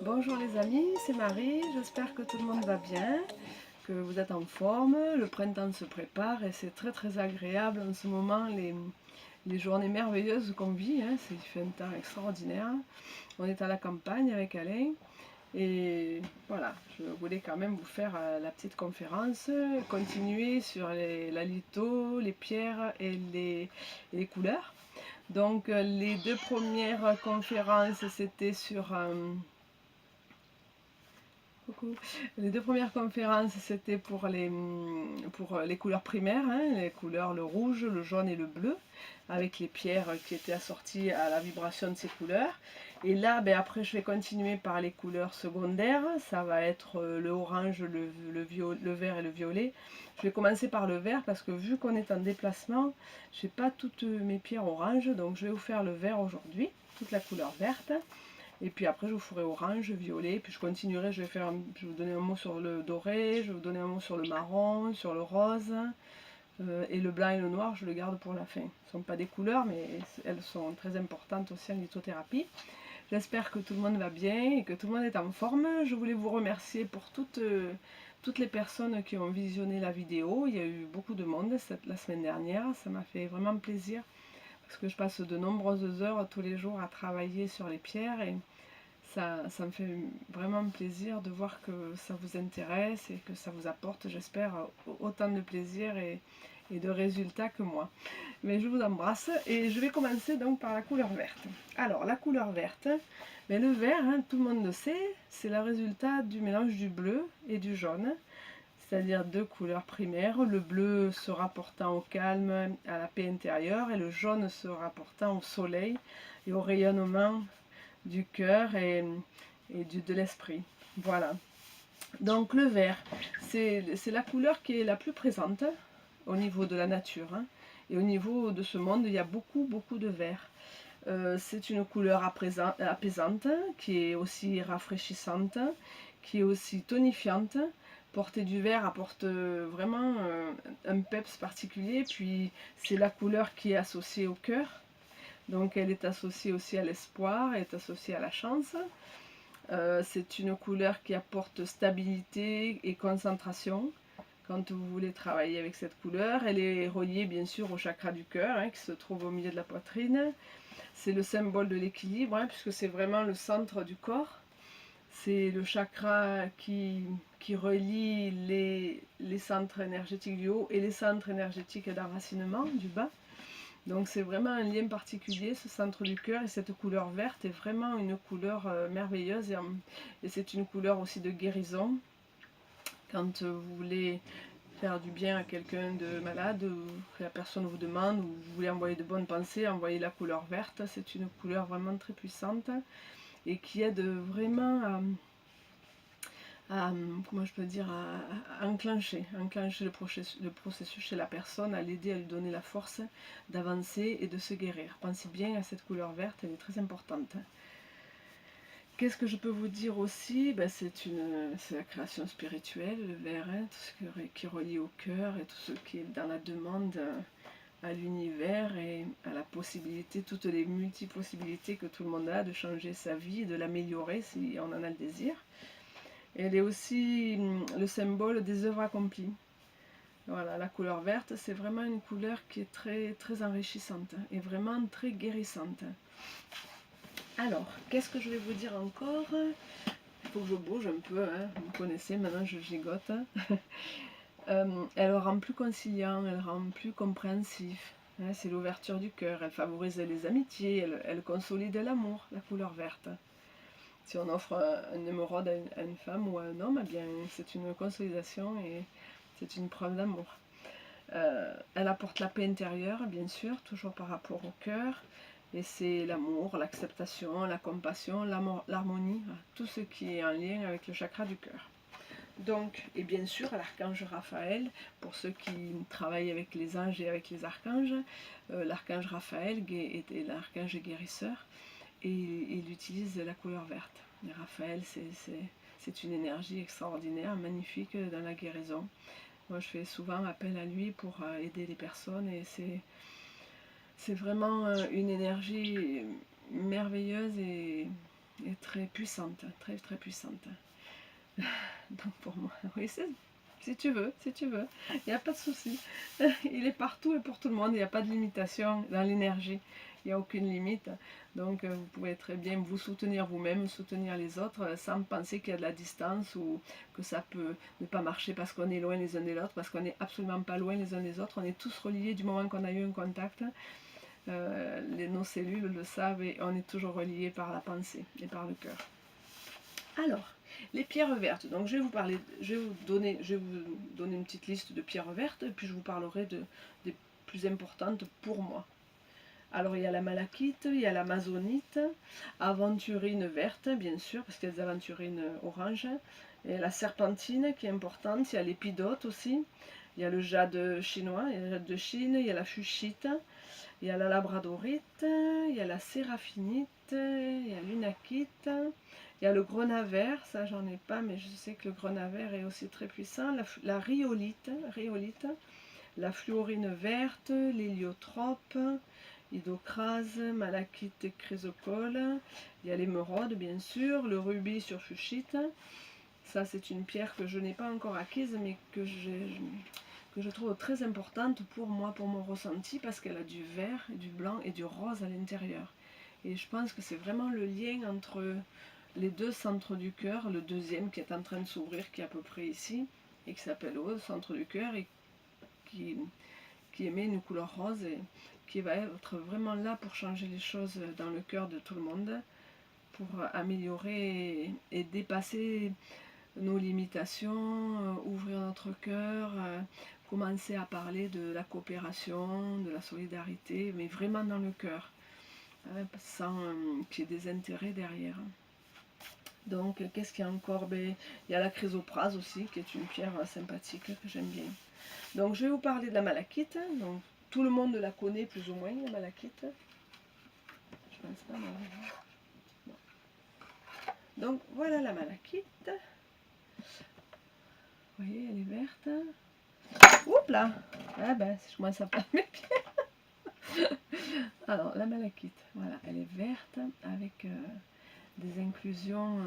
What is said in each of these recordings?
Bonjour les amis, c'est Marie, j'espère que tout le monde va bien, que vous êtes en forme, le printemps se prépare et c'est très agréable en ce moment, les journées merveilleuses qu'on vit, hein, il fait un temps extraordinaire. On est à la campagne avec Alain et voilà, je voulais quand même vous faire la petite conférence, continuer sur la litho, les pierres et les couleurs. Donc les deux premières conférences c'était sur... Coucou. Les deux premières conférences, c'était pour les couleurs primaires, hein, les couleurs le rouge, le jaune et le bleu, avec les pierres qui étaient assorties à la vibration de ces couleurs. Et là, après, je vais continuer par les couleurs secondaires. Ça va être le orange, le vert et le violet. Je vais commencer par le vert parce que vu qu'on est en déplacement, je n'ai pas toutes mes pierres orange, donc je vais vous faire le vert aujourd'hui, toute la couleur verte. Et puis après, je vous ferai orange, violet, puis je continuerai, je vais vous donner un mot sur le doré, je vais vous donner un mot sur le marron, sur le rose, et le blanc et le noir, je le garde pour la fin. Ce ne sont pas des couleurs, mais elles sont très importantes aussi en lithothérapie. J'espère que tout le monde va bien et que tout le monde est en forme. Je voulais vous remercier pour toutes les personnes qui ont visionné la vidéo. Il y a eu beaucoup de monde la semaine dernière, ça m'a fait vraiment plaisir parce que je passe de nombreuses heures tous les jours à travailler sur les pierres et ça me fait vraiment plaisir de voir que ça vous intéresse et que ça vous apporte, j'espère, autant de plaisir et de résultats que moi. Mais je vous embrasse et je vais commencer donc par la couleur verte. Alors, la couleur verte, mais le vert, hein, tout le monde le sait, c'est le résultat du mélange du bleu et du jaune, c'est-à-dire deux couleurs primaires, le bleu se rapportant au calme, à la paix intérieure, et le jaune se rapportant au soleil et au rayonnement du cœur et de l'esprit. Voilà. Donc le vert, c'est la couleur qui est la plus présente au niveau de la nature. Hein. Et au niveau de ce monde, il y a beaucoup de vert. C'est une couleur apaisante, qui est aussi rafraîchissante, qui est aussi tonifiante. Porter du vert apporte vraiment un peps particulier. Puis c'est la couleur qui est associée au cœur. Donc elle est associée aussi à l'espoir, elle est associée à la chance. C'est une couleur qui apporte stabilité et concentration. Quand vous voulez travailler avec cette couleur, elle est reliée bien sûr au chakra du cœur, hein, qui se trouve au milieu de la poitrine. C'est le symbole de l'équilibre, hein, puisque c'est vraiment le centre du corps. C'est le chakra qui relie les centres énergétiques du haut et les centres énergétiques d'enracinement du bas. Donc c'est vraiment un lien particulier, ce centre du cœur, et cette couleur verte est vraiment une couleur merveilleuse et c'est une couleur aussi de guérison. Quand vous voulez faire du bien à quelqu'un de malade, ou que la personne vous demande, ou vous voulez envoyer de bonnes pensées, envoyez la couleur verte. C'est une couleur vraiment très puissante et qui aide vraiment comment je peux dire, à enclencher le processus chez la personne, à l'aider, à lui donner la force d'avancer et de se guérir. Pensez bien à cette couleur verte, elle est très importante. Qu'est-ce que je peux vous dire aussi? C'est la création spirituelle, le vert, hein, tout ce qui est relié au cœur et tout ce qui est dans la demande à l'univers et à la possibilité, toutes les multi-possibilités que tout le monde a de changer sa vie, de l'améliorer si on en a le désir. Elle est aussi le symbole des œuvres accomplies. Voilà, la couleur verte, c'est vraiment une couleur qui est très enrichissante et vraiment très guérissante. Alors, qu'est-ce que je vais vous dire encore? Il faut que je bouge un peu, hein. Vous connaissez, maintenant je gigote. Elle rend plus conciliant, elle rend plus compréhensif. Hein, c'est l'ouverture du cœur, elle favorise les amitiés, elle consolide l'amour, la couleur verte. Si on offre un émeraude à une femme ou à un homme, eh bien c'est une consolidation et c'est une preuve d'amour. Elle apporte la paix intérieure, bien sûr, toujours par rapport au cœur. Et c'est l'amour, l'acceptation, la compassion, l'harmonie, tout ce qui est en lien avec le chakra du cœur. Donc, et bien sûr, l'archange Raphaël, pour ceux qui travaillent avec les anges et avec les archanges, l'archange Raphaël est l'archange guérisseur et il utilise la couleur verte. Et Raphaël, c'est une énergie extraordinaire, magnifique dans la guérison. Moi, je fais souvent appel à lui pour aider les personnes et c'est vraiment une énergie merveilleuse et est très puissante, très très puissante. Donc pour moi, oui, si tu veux, si tu veux, il n'y a pas de souci. Il est partout et pour tout le monde, il n'y a pas de limitation dans l'énergie, il n'y a aucune limite. Donc vous pouvez très bien vous soutenir vous-même, soutenir les autres, sans penser qu'il y a de la distance ou que ça peut ne pas marcher parce qu'on est loin les uns des autres, parce qu'on n'est absolument pas loin les uns des autres, on est tous reliés du moment qu'on a eu un contact. Nos cellules le savent et on est toujours reliés par la pensée et par le cœur. Alors, les pierres vertes. Donc je vais vous donner une petite liste de pierres vertes, et puis je vous parlerai des plus importantes pour moi. Alors il y a la malachite, il y a l'amazonite, aventurine verte, bien sûr, parce qu'il y a des aventurines oranges, et la serpentine qui est importante, il y a l'épidote aussi, il y a le jade chinois, il y a le jade de Chine, il y a la fuchsite, il y a la labradorite, il y a la séraphinite, il y a l'unakite, il y a le grenat ça j'en ai pas, mais je sais que le grenat est aussi très puissant, la rhyolite, la fluorine verte, l'héliotrope, hydrocrase, malachite et chrysocole, il y a l'émeraude bien sûr, le rubis sur fuchsite, ça c'est une pierre que je n'ai pas encore acquise, mais que je trouve très importante pour moi, pour mon ressenti, parce qu'elle a du vert, du blanc et du rose à l'intérieur. Et je pense que c'est vraiment le lien entre les deux centres du cœur, le deuxième qui est en train de s'ouvrir, qui est à peu près ici, et qui s'appelle le centre du cœur, et qui émet une couleur rose, et qui va être vraiment là pour changer les choses dans le cœur de tout le monde, pour améliorer et dépasser nos limitations, ouvrir notre cœur, commencer à parler de la coopération, de la solidarité, mais vraiment dans le cœur, sans qu'il y ait des intérêts derrière. Donc, qu'est-ce qu'il y a encore? Il y a la chrysoprase aussi, qui est une pierre sympathique que j'aime bien. Donc, je vais vous parler de la malachite. Donc, tout le monde la connaît plus ou moins, la malachite. Je pense pas, mais... non. Donc, voilà la malachite. Vous voyez, elle est verte. Oups là! Ah ben, je commence à perdre mes pieds. Alors, la malachite, voilà, elle est verte avec des inclusions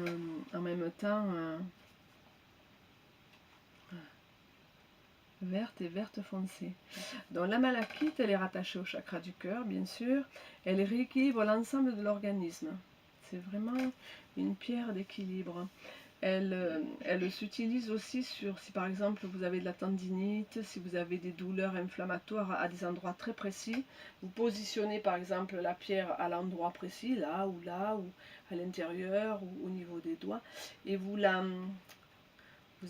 en même temps verte et verte foncée. Donc la malachite, elle est rattachée au chakra du cœur, bien sûr. Elle rééquilibre l'ensemble de l'organisme. C'est vraiment une pierre d'équilibre. Elle s'utilise aussi si par exemple vous avez de la tendinite, si vous avez des douleurs inflammatoires à des endroits très précis, vous positionnez par exemple la pierre à l'endroit précis, là ou à l'intérieur ou au niveau des doigts, et vous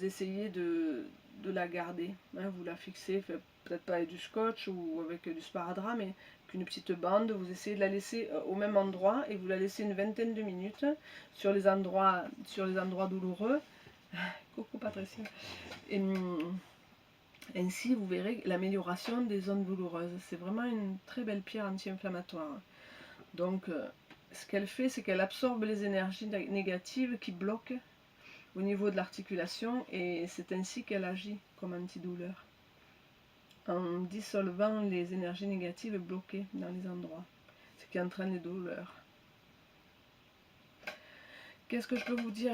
essayez de la garder, hein, vous la fixez, peut-être pas avec du scotch ou avec du sparadrap, mais une petite bande, vous essayez de la laisser au même endroit et vous la laissez une vingtaine de minutes sur les endroits douloureux. Coucou Patricia. Et ainsi vous verrez l'amélioration des zones douloureuses. C'est vraiment une très belle pierre anti-inflammatoire. Donc ce qu'elle fait, c'est qu'elle absorbe les énergies négatives qui bloquent au niveau de l'articulation, et c'est ainsi qu'elle agit comme antidouleur, en dissolvant les énergies négatives bloquées dans les endroits, ce qui entraîne les douleurs. Qu'est-ce que je peux vous dire?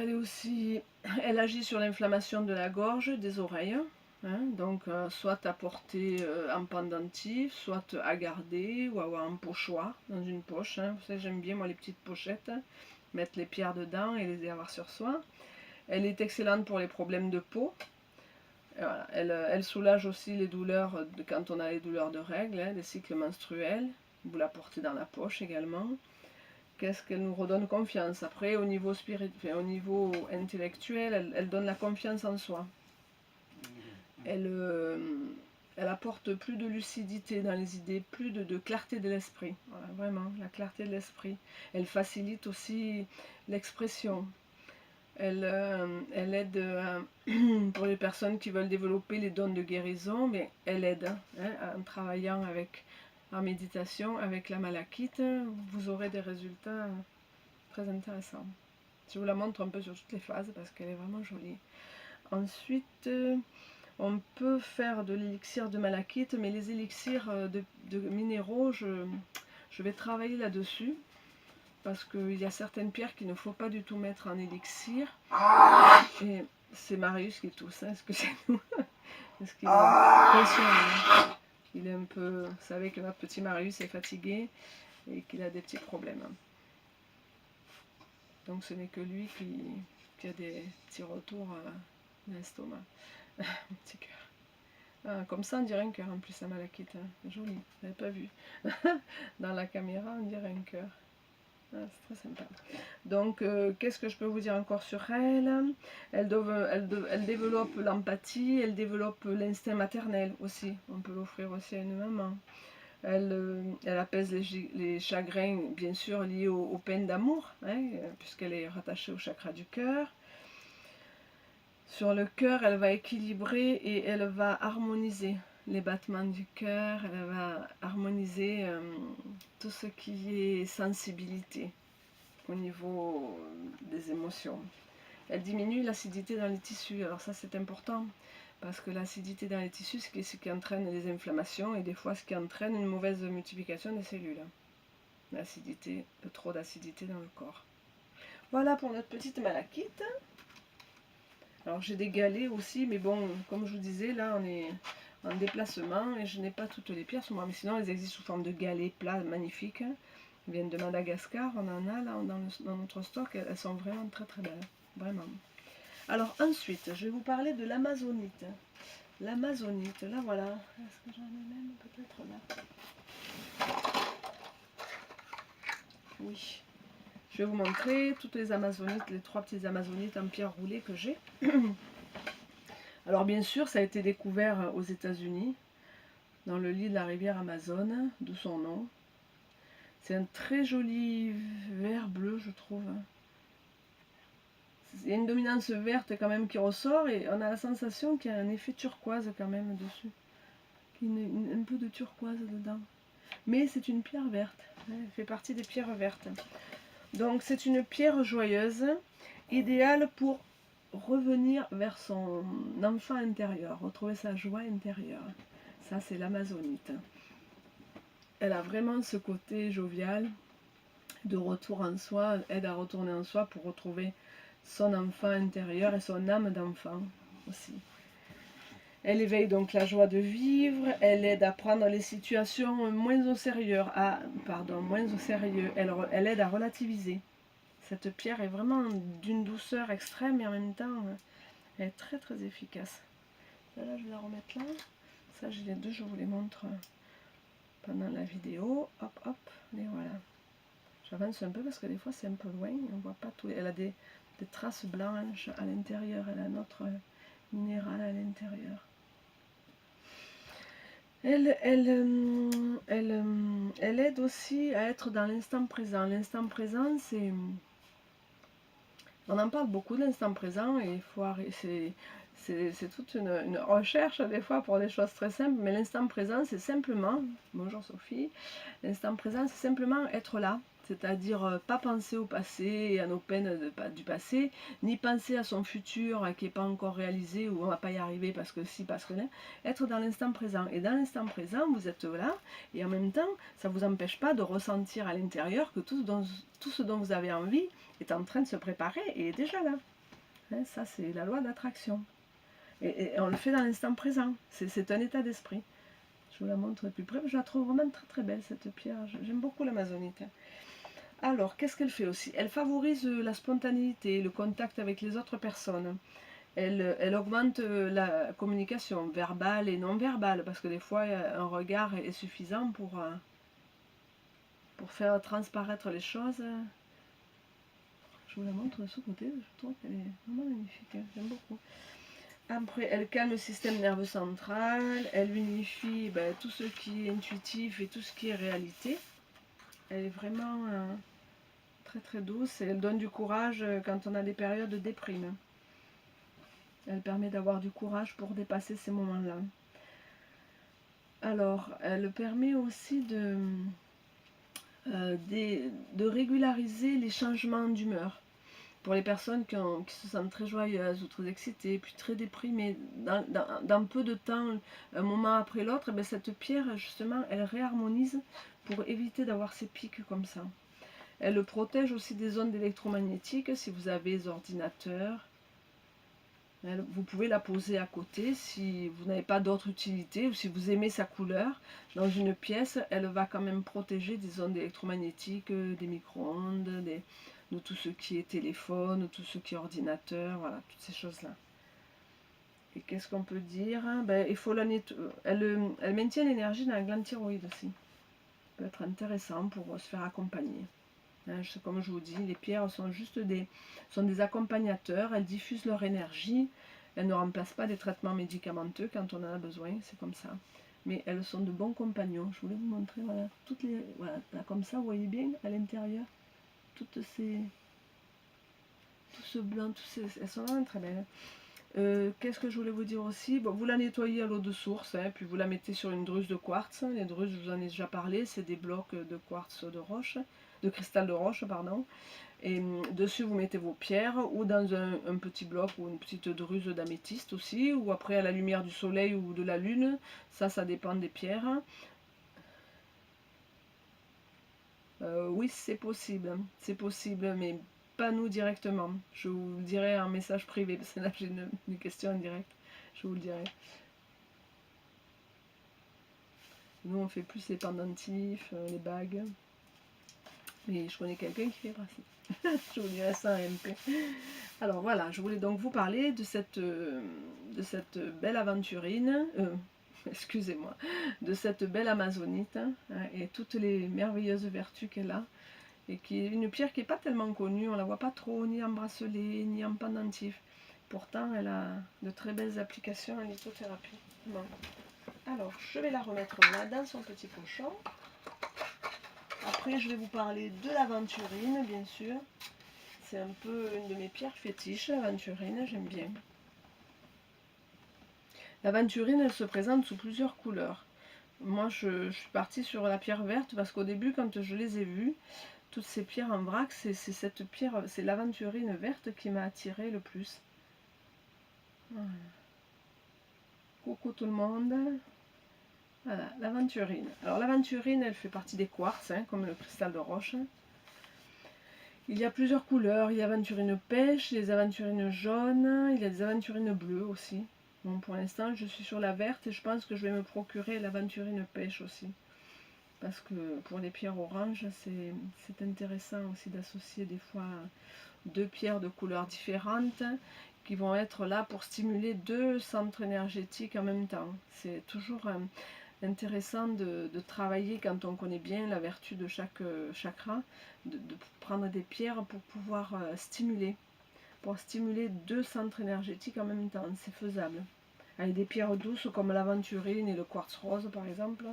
Elle agit sur l'inflammation de la gorge, des oreilles, hein, donc soit à porter en pendentif, soit à garder ou en pochoir, dans une poche. Hein. Vous savez, j'aime bien moi les petites pochettes, mettre les pierres dedans et les avoir sur soi. Elle est excellente pour les problèmes de peau. Voilà. Elle soulage aussi les douleurs quand on a les douleurs de règles, hein, des cycles menstruels. Vous la portez dans la poche également. Qu'est-ce qu'elle nous redonne confiance? Après, au niveau spirituel, au niveau intellectuel, elle donne la confiance en soi. Elle apporte plus de lucidité dans les idées, plus de clarté de l'esprit. Voilà, vraiment, la clarté de l'esprit. Elle facilite aussi l'expression. Elle aide pour les personnes qui veulent développer les dons de guérison, mais elle aide en travaillant en méditation avec la malachite, vous aurez des résultats très intéressants. Je vous la montre un peu sur toutes les phases parce qu'elle est vraiment jolie. Ensuite, on peut faire de l'élixir de malachite, mais les élixirs de minéraux, je vais travailler là-dessus. parce qu'il y a certaines pierres qu'il ne faut pas du tout mettre en élixir. Et c'est Marius qui tousse, hein, excusez-nous. Parce qu'il est conscient, il est un peu... Vous savez que notre petit Marius est fatigué et qu'il a des petits problèmes. Donc ce n'est que lui qui a des petits retours à l'estomac. Un petit cœur. Ah, comme ça on dirait un cœur en plus à Malakite. Hein. Joli, vous n'avez pas vu. Dans la caméra on dirait un cœur. Ah, c'est très sympa. Donc qu'est-ce que je peux vous dire encore sur elle? Elle développe l'empathie, elle développe l'instinct maternel aussi. On peut l'offrir aussi à une maman. Elle apaise les chagrins, bien sûr, liés aux peines d'amour, hein, puisqu'elle est rattachée au chakra du cœur. Sur le cœur, elle va équilibrer et elle va harmoniser les battements du cœur, elle va harmoniser tout ce qui est sensibilité au niveau des émotions. Elle diminue l'acidité dans les tissus, alors ça c'est important. Parce que l'acidité dans les tissus, c'est ce qui entraîne les inflammations et des fois ce qui entraîne une mauvaise multiplication des cellules. L'acidité, trop d'acidité dans le corps. Voilà pour notre petite malachite. Alors j'ai des galets aussi, mais bon, comme je vous disais, là on est en déplacement et je n'ai pas toutes les pierres sur moi. Mais sinon elles existent sous forme de galets plats magnifiques. Elles viennent de Madagascar, on en a là dans notre stock. Elles sont vraiment très très belles, vraiment. Alors ensuite, je vais vous parler de l'amazonite. L'amazonite, là voilà. Est-ce que j'en ai même peut-être là? Oui. Je vais vous montrer toutes les amazonites, les 3 petites amazonites en pierre roulée que j'ai. Alors bien sûr, ça a été découvert aux États-Unis, dans le lit de la rivière Amazone, d'où son nom. C'est un très joli vert bleu, je trouve. Il y a une dominance verte quand même qui ressort et on a la sensation qu'il y a un effet turquoise quand même dessus. Un peu de turquoise dedans. Mais c'est une pierre verte. Elle fait partie des pierres vertes. Donc c'est une pierre joyeuse, idéale pour revenir vers son enfant intérieur, retrouver sa joie intérieure. Ça c'est l'amazonite. Elle a vraiment ce côté jovial, de retour en soi, aide à retourner en soi pour retrouver son enfant intérieur et son âme d'enfant aussi. Elle éveille donc la joie de vivre, elle aide à prendre les situations moins au sérieux, elle aide à relativiser. Cette pierre est vraiment d'une douceur extrême et en même temps, elle est très très efficace. Là, je vais la remettre là. Ça, j'ai les deux, je vous les montre pendant la vidéo. Hop, hop, et voilà. J'avance un peu parce que des fois c'est un peu loin, on voit pas tout. Elle a des traces blanches à l'intérieur, elle a notre minéral à l'intérieur. Elle aide aussi à être dans l'instant présent. L'instant présent, c'est... On en parle beaucoup de l'instant présent et il faut arrêter. C'est toute une recherche des fois pour des choses très simples, mais l'instant présent, c'est simplement... Bonjour Sophie. L'instant présent, c'est simplement être là. C'est-à-dire pas penser au passé et à nos peines du passé, ni penser à son futur qui n'est pas encore réalisé ou on ne va pas y arriver parce que si, parce que là. Être dans l'instant présent. Et dans l'instant présent, vous êtes là et en même temps, ça ne vous empêche pas de ressentir à l'intérieur que tout ce dont vous avez envie est en train de se préparer et est déjà là. Hein, ça, c'est la loi d'attraction. Et on le fait dans l'instant présent. C'est un état d'esprit. Je vous la montre de plus près. Je la trouve vraiment très très belle cette pierre. J'aime beaucoup l'amazonite. Alors, qu'est-ce qu'elle fait aussi? Elle favorise la spontanéité, le contact avec les autres personnes. Elle augmente la communication verbale et non verbale, parce que des fois, un regard est suffisant pour faire transparaître les choses. Je vous la montre de ce côté, je trouve qu'elle est vraiment magnifique, j'aime beaucoup. Après, elle calme le système nerveux central, elle unifie tout ce qui est intuitif et tout ce qui est réalité. Elle est vraiment... très très douce et elle donne du courage quand on a des périodes de déprime. Elle permet d'avoir du courage pour dépasser ces moments-là. Alors, elle permet aussi de régulariser les changements d'humeur. Pour les personnes qui se sentent très joyeuses ou très excitées, puis très déprimées, dans peu de temps, un moment après l'autre, cette pierre, justement, elle réharmonise pour éviter d'avoir ces pics comme ça. Elle protège aussi des ondes électromagnétiques si vous avez des ordinateurs. Vous pouvez la poser à côté si vous n'avez pas d'autre utilité ou si vous aimez sa couleur. Dans une pièce, elle va quand même protéger des ondes électromagnétiques, des micro-ondes, de tout ce qui est téléphone, tout ce qui est ordinateur, voilà, toutes ces choses-là. Et qu'est-ce qu'on peut dire? Ben, il faut la elle maintient l'énergie dans la glande thyroïde aussi. Ça peut être intéressant pour se faire accompagner. Comme je vous dis, les pierres sont juste sont des accompagnateurs, elles diffusent leur énergie, elles ne remplacent pas des traitements médicamenteux quand on en a besoin, c'est comme ça. Mais elles sont de bons compagnons. Je voulais vous montrer, voilà, toutes les. Voilà, là, comme ça, vous voyez bien à l'intérieur, toutes ces. Tout ce blanc, elles sont vraiment très belles. Qu'est-ce que je voulais vous dire aussi? Bon, vous la nettoyez à l'eau de source, puis vous la mettez sur une druse de quartz. Les druses, je vous en ai déjà parlé, c'est des blocs de quartz de roche, de cristal de roche, pardon. Et dessus, vous mettez vos pierres, ou dans un petit bloc ou une petite druse d'améthyste aussi, ou après à la lumière du soleil ou de la lune. Ça dépend des pierres. Oui, c'est possible, mais pas nous directement. Je vous le dirai en message privé, parce que là j'ai une question en direct. Je vous le dirai. Nous on fait plus les pendentifs, les bagues. Mais je connais quelqu'un qui fait bracelet. Je vous dirai ça en MP. Alors voilà, je voulais donc vous parler de cette belle aventurine. Excusez-moi, de cette belle amazonite, hein, et toutes les merveilleuses vertus qu'elle a. Et qui est une pierre qui n'est pas tellement connue, on la voit pas trop ni en bracelet ni en pendentif. Pourtant, elle a de très belles applications en lithothérapie. Bon. Alors, je vais la remettre là dans son petit pochon. Après, je vais vous parler de l'aventurine, bien sûr. C'est un peu une de mes pierres fétiches, l'aventurine, j'aime bien. L'aventurine, elle se présente sous plusieurs couleurs. Moi, je suis partie sur la pierre verte parce qu'au début, quand je les ai vues, toutes ces pierres en vrac, c'est cette pierre, c'est l'aventurine verte qui m'a attiré le plus. Voilà. Coucou tout le monde. Voilà, l'aventurine. Alors l'aventurine, elle fait partie des quartz, hein, comme le cristal de roche. Il y a plusieurs couleurs. Il y a aventurine pêche, les aventurines jaunes, il y a des aventurines bleues aussi. Bon, pour l'instant, je suis sur la verte et je pense que je vais me procurer l'aventurine pêche aussi. Parce que pour les pierres oranges, c'est intéressant aussi d'associer des fois deux pierres de couleurs différentes qui vont être là pour stimuler deux centres énergétiques en même temps. C'est toujours intéressant de travailler quand on connaît bien la vertu de chaque chakra, de prendre des pierres pour pouvoir stimuler deux centres énergétiques en même temps. C'est faisable. Avec des pierres douces comme l'aventurine et le quartz rose par exemple,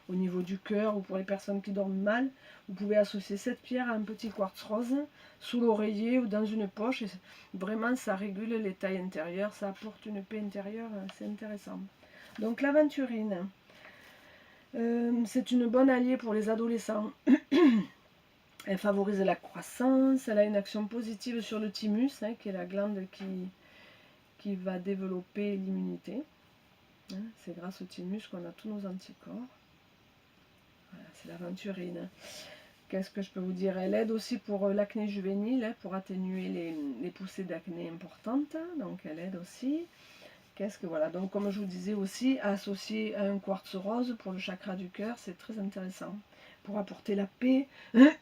au niveau du cœur ou pour les personnes qui dorment mal, vous pouvez associer cette pierre à un petit quartz rose sous l'oreiller ou dans une poche. Et vraiment, ça régule l'état intérieur, ça apporte une paix intérieure, c'est intéressant. Donc l'aventurine, c'est une bonne alliée pour les adolescents. Elle favorise la croissance, elle a une action positive sur le thymus, hein, qui est la glande qui va développer l'immunité. Hein, c'est grâce au thymus qu'on a tous nos anticorps. Voilà, c'est l'aventurine. Qu'est-ce que je peux vous dire? Elle aide aussi pour l'acné juvénile, hein, pour atténuer les poussées d'acné importantes. Donc elle aide aussi. Qu'est-ce que voilà? Donc comme je vous disais aussi, associé à un quartz rose pour le chakra du cœur, c'est très intéressant. Pour apporter la paix.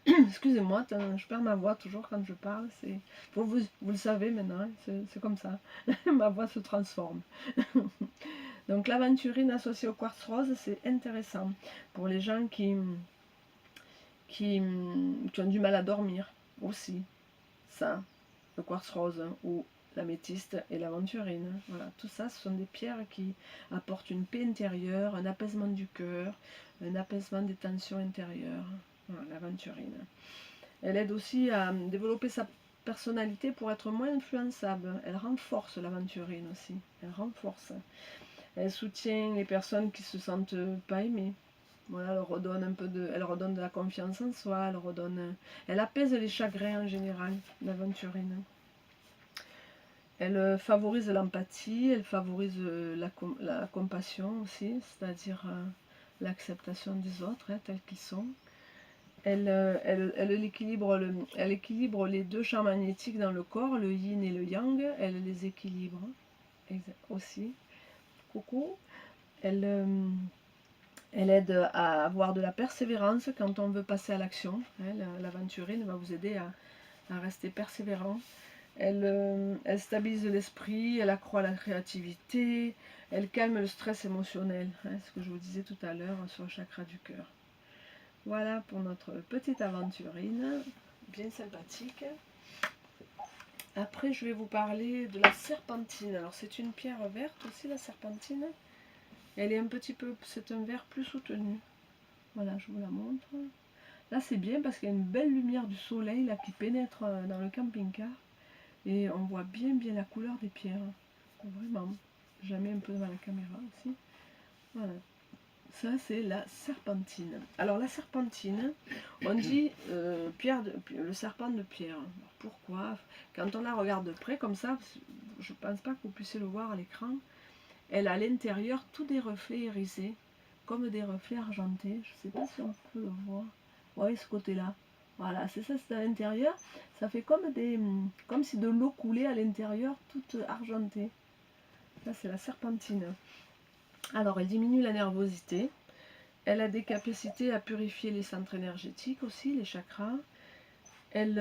Excusez-moi, je perds ma voix toujours quand je parle. Vous le savez maintenant, hein, c'est comme ça. Ma voix se transforme. Donc l'aventurine associée au quartz rose, c'est intéressant pour les gens qui ont du mal à dormir aussi. Ça, le quartz rose ou l'améthyste et l'aventurine. Voilà, tout ça, ce sont des pierres qui apportent une paix intérieure, un apaisement du cœur, un apaisement des tensions intérieures. Voilà, l'aventurine. Elle aide aussi à développer sa personnalité pour être moins influençable. Elle renforce l'aventurine aussi. Elle renforce. Elle soutient les personnes qui se sentent pas aimées. Voilà, elle redonne de la confiance en soi, elle apaise les chagrins en général, l'aventurine. Elle favorise l'empathie, elle favorise la compassion aussi, c'est-à-dire l'acceptation des autres, hein, tels qu'ils sont. Elle équilibre les deux champs magnétiques dans le corps, le yin et le yang. Elle les équilibre aussi. Coucou. Elle aide à avoir de la persévérance quand on veut passer à l'action. L'aventurine va vous aider à rester persévérant. Elle stabilise l'esprit, elle accroît la créativité, elle calme le stress émotionnel, ce que je vous disais tout à l'heure sur le chakra du cœur. Voilà pour notre petite aventurine, bien sympathique. Après, je vais vous parler de la serpentine. Alors, c'est une pierre verte aussi, la serpentine. Elle est un petit peu, c'est un vert plus soutenu. Voilà, je vous la montre. Là, c'est bien parce qu'il y a une belle lumière du soleil là, qui pénètre dans le camping-car. Et on voit bien la couleur des pierres. Vraiment. Je la mets un peu devant la caméra aussi. Voilà. Ça, c'est la serpentine. Alors, la serpentine, on dit le serpent de pierre. Alors, pourquoi? Quand on la regarde de près, comme ça, je ne pense pas que vous puissiez le voir à l'écran, elle a à l'intérieur tous des reflets irisés, comme des reflets argentés. Je ne sais pas si on peut le voir. Vous voyez ce côté-là? Voilà, c'est ça, c'est à l'intérieur. Ça fait comme si de l'eau coulait à l'intérieur, toute argentée. Ça, c'est la serpentine. Alors, elle diminue la nervosité. Elle a des capacités à purifier les centres énergétiques aussi, les chakras. Elle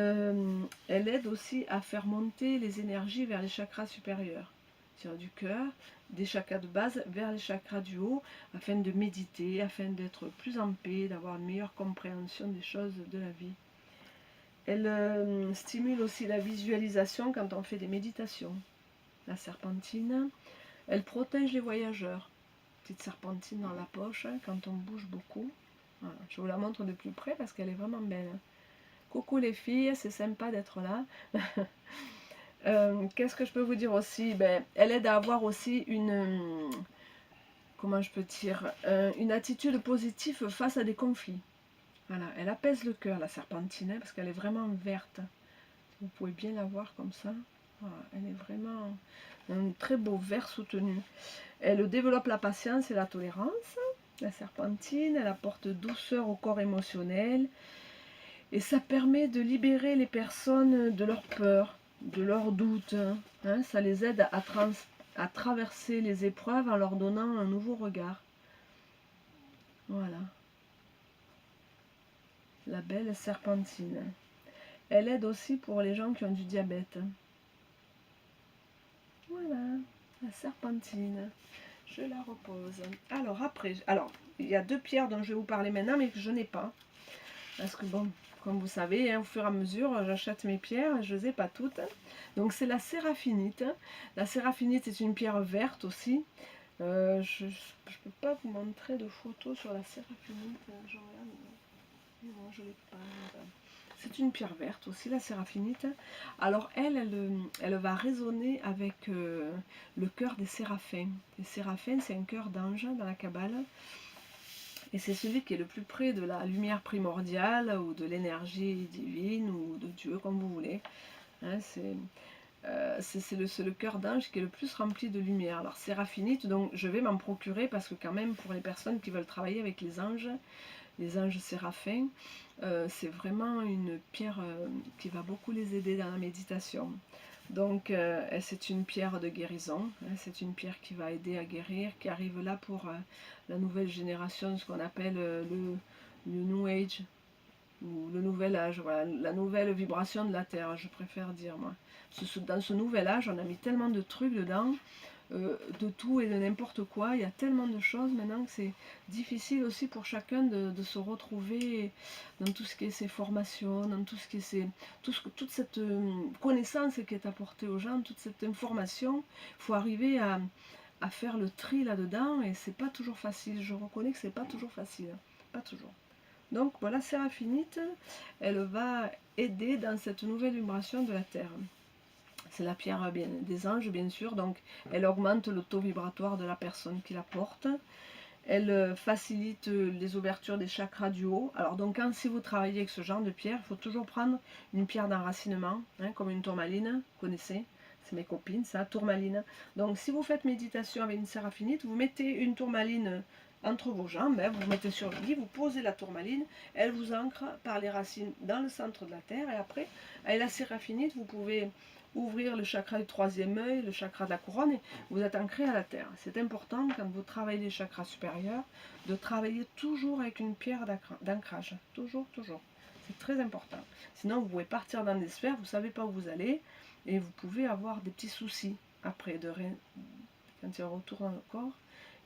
aide aussi à faire monter les énergies vers les chakras supérieurs, c'est-à-dire du cœur, des chakras de base vers les chakras du haut, afin de méditer, afin d'être plus en paix, d'avoir une meilleure compréhension des choses de la vie. Elle stimule aussi la visualisation quand on fait des méditations. La serpentine, elle protège les voyageurs. Petite serpentine dans la poche, quand on bouge beaucoup. Voilà. Je vous la montre de plus près parce qu'elle est vraiment belle. Coucou les filles, c'est sympa d'être là. Qu'est-ce que je peux vous dire aussi? Elle aide à avoir aussi comment je peux dire, une attitude positive face à des conflits. Voilà, elle apaise le cœur, la serpentine, parce qu'elle est vraiment verte. Vous pouvez bien la voir comme ça. Voilà, elle est vraiment un très beau vert soutenu. Elle développe la patience et la tolérance. La serpentine, elle apporte douceur au corps émotionnel. Et ça permet de libérer les personnes de leurs peurs, de leurs doutes. Ça les aide à traverser les épreuves en leur donnant un nouveau regard. Voilà. La belle serpentine. Elle aide aussi pour les gens qui ont du diabète. Voilà, la serpentine. Je la repose. Alors après, il y a deux pierres dont je vais vous parler maintenant, mais que je n'ai pas. Parce que bon, comme vous savez, au fur et à mesure, j'achète mes pierres, je ne les ai pas toutes. Donc c'est la séraphinite. La séraphinite, c'est une pierre verte aussi. Je ne peux pas vous montrer de photos sur la séraphinite. Je regarde. Non, je l'ai pas. C'est une pierre verte aussi, la séraphinite. Alors elle va résonner avec le cœur des séraphins. Les séraphins, c'est un cœur d'ange dans la Kabbale. Et c'est celui qui est le plus près de la lumière primordiale ou de l'énergie divine ou de Dieu, comme vous voulez. C'est le cœur d'ange qui est le plus rempli de lumière. Alors séraphinite, donc je vais m'en procurer parce que quand même pour les personnes qui veulent travailler avec les anges séraphins, c'est vraiment une pierre qui va beaucoup les aider dans la méditation. Donc c'est une pierre de guérison, c'est une pierre qui va aider à guérir, qui arrive là pour la nouvelle génération, ce qu'on appelle le New Age, ou le nouvel âge, voilà, la nouvelle vibration de la Terre, je préfère dire moi. Dans ce nouvel âge, on a mis tellement de trucs dedans, de tout et de n'importe quoi, il y a tellement de choses maintenant que c'est difficile aussi pour chacun de se retrouver dans tout ce qui est ses formations, dans tout ce qui est toute cette connaissance qui est apportée aux gens, toute cette information, il faut arriver à faire le tri là-dedans et c'est pas toujours facile, je reconnais que c'est pas toujours facile, pas toujours. Donc voilà, séraphinite, elle va aider dans cette nouvelle vibration de la Terre. C'est la pierre des anges, bien sûr, donc elle augmente le taux vibratoire de la personne qui la porte. Elle facilite les ouvertures des chakras du haut. Alors donc si vous travaillez avec ce genre de pierre, il faut toujours prendre une pierre d'enracinement, comme une tourmaline, vous connaissez, c'est mes copines ça, tourmaline. Donc si vous faites méditation avec une séraphinite, vous mettez une tourmaline entre vos jambes, hein, vous vous mettez sur le lit, vous posez la tourmaline, elle vous ancre par les racines dans le centre de la terre, et après, avec la séraphinite, vous pouvez ouvrir le chakra du troisième œil, le chakra de la couronne, et vous êtes ancré à la terre. C'est important, quand vous travaillez les chakras supérieurs, de travailler toujours avec une pierre d'ancrage. Toujours, toujours. C'est très important. Sinon, vous pouvez partir dans des sphères, vous ne savez pas où vous allez, et vous pouvez avoir des petits soucis après, quand il y a un retour dans le corps.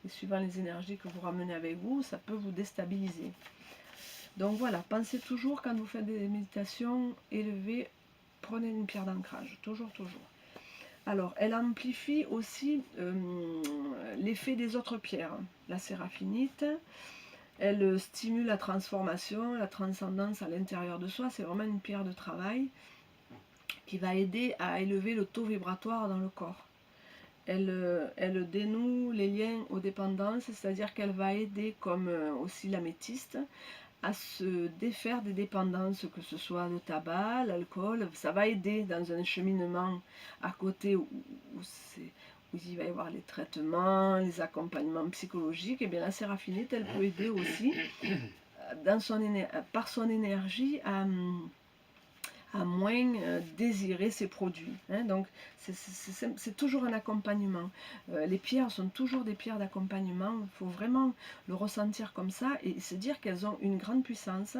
Et suivant les énergies que vous ramenez avec vous, ça peut vous déstabiliser. Donc voilà, pensez toujours quand vous faites des méditations élevées, prenez une pierre d'ancrage, toujours, toujours. Alors, elle amplifie aussi l'effet des autres pierres. La séraphinite, elle stimule la transformation, la transcendance à l'intérieur de soi. C'est vraiment une pierre de travail qui va aider à élever le taux vibratoire dans le corps. Elle dénoue les liens aux dépendances, c'est-à-dire qu'elle va aider, comme aussi l'améthyste, à se défaire des dépendances, que ce soit le tabac, l'alcool. Ça va aider dans un cheminement à côté où il va y avoir les traitements, les accompagnements psychologiques. Et bien la séraphinite, elle peut aider aussi par son énergie à moins désirer ces produits. Hein. Donc c'est toujours un accompagnement. Les pierres sont toujours des pierres d'accompagnement. Il faut vraiment le ressentir comme ça et se dire qu'elles ont une grande puissance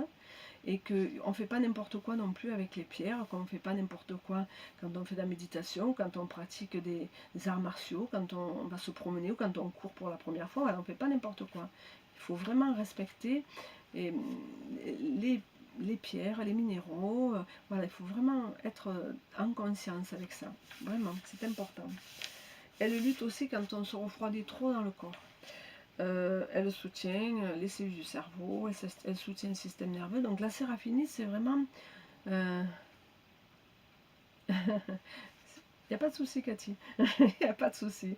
et qu'on ne fait pas n'importe quoi non plus avec les pierres, qu'on ne fait pas n'importe quoi quand on fait de la méditation, quand on pratique des arts martiaux, quand on va se promener ou quand on court pour la première fois. Voilà, on ne fait pas n'importe quoi. Il faut vraiment respecter les pierres, les minéraux. Voilà, il faut vraiment être en conscience avec ça. Vraiment, c'est important. Elle lutte aussi quand on se refroidit trop dans le corps. Elle soutient les cellules du cerveau, elle soutient le système nerveux. Donc la séraphinite, c'est vraiment... Il n'y a pas de souci, Cathy. Il n'y a pas de souci.